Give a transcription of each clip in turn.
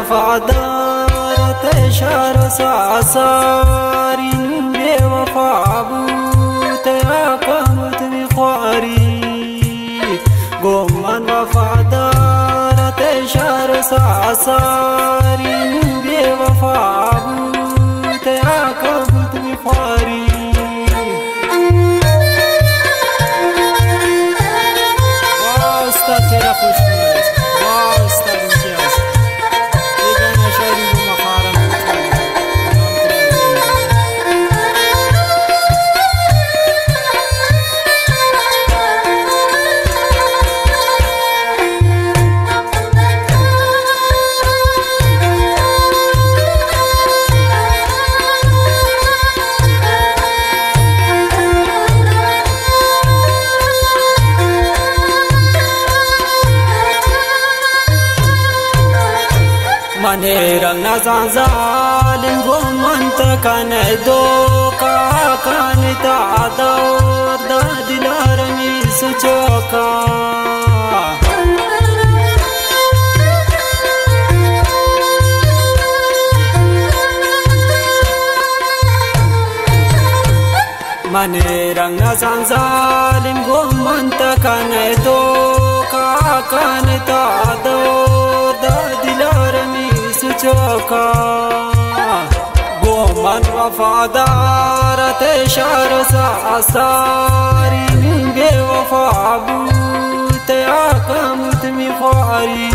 وفادارة شهر سعساري بوفا بوت يا كمت بخاري قوما وفادارة شهر سعساري بوفا بوت يا كمت بخاري واستغفر خوش Manirang nazanzalin gumanta kanado kakanita ador da dilarami suchoka Manirang nazanzalin gumanta kanado kakanita ador da dilarami چوکا گومن وفادارت شهر سعساری بے وفا بوت آکمت میخواری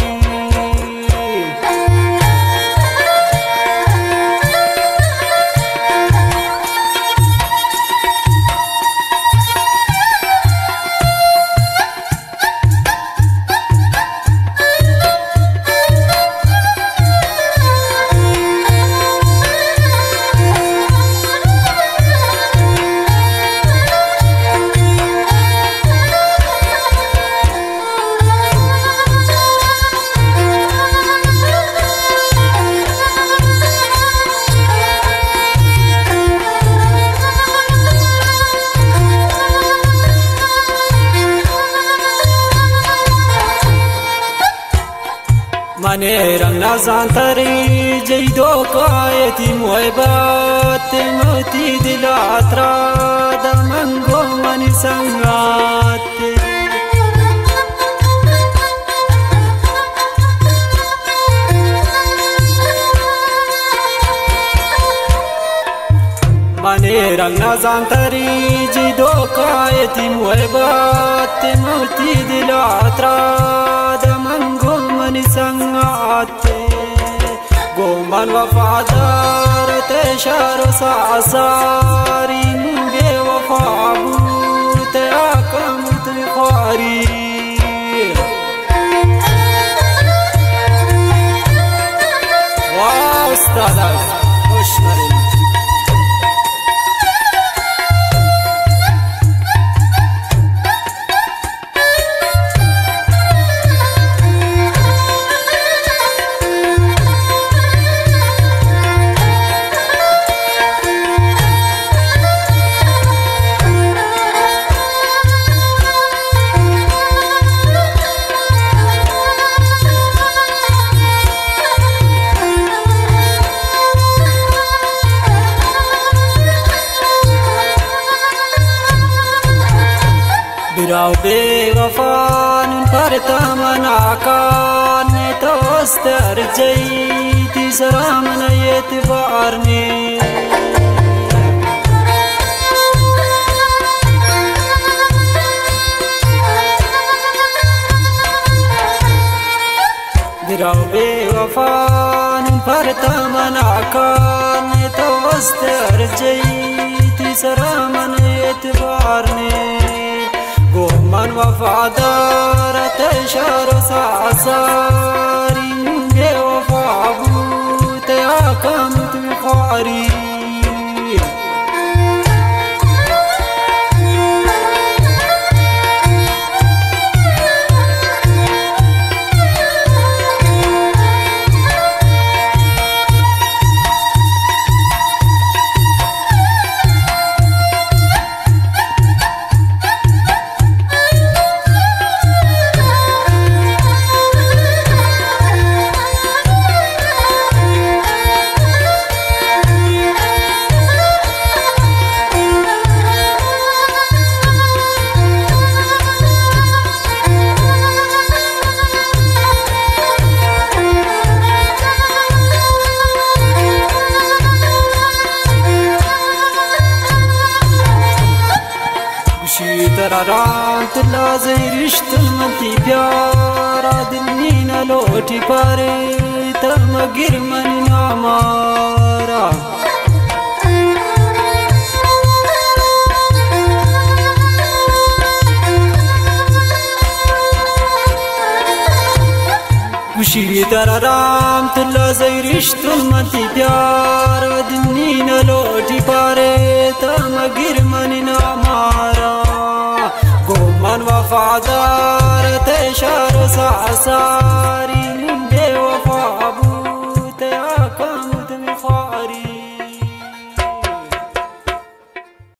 Manirang nazantari jaido kayati muhebat mati dilatra da mango mani sangat Manirang nazantari jaido kayati muhebat mati dilatra da mango سنگاتے گومن وفادارت شهر سعساری بے وفا بوت آکمت خواری واستادا خوش مرین Birau bewafan partamanakan toster jaiti saramana yetvarne Birau bewafan partamanakan toster jaiti saramana yetvarne Goman وفادارت شهر سعساری بے وفا بوت آکمت خواری ترارام تلا زیرشت منتی پیارا دلنین لوٹی پاره تمگیر من نامارا گوشی ترارام تلا زیرشت منتی پیارا دلنین لوٹی پاره تمگیر من نامارا من وفادار تشار سعساري من بي وفا أبو تيا كامت مخاري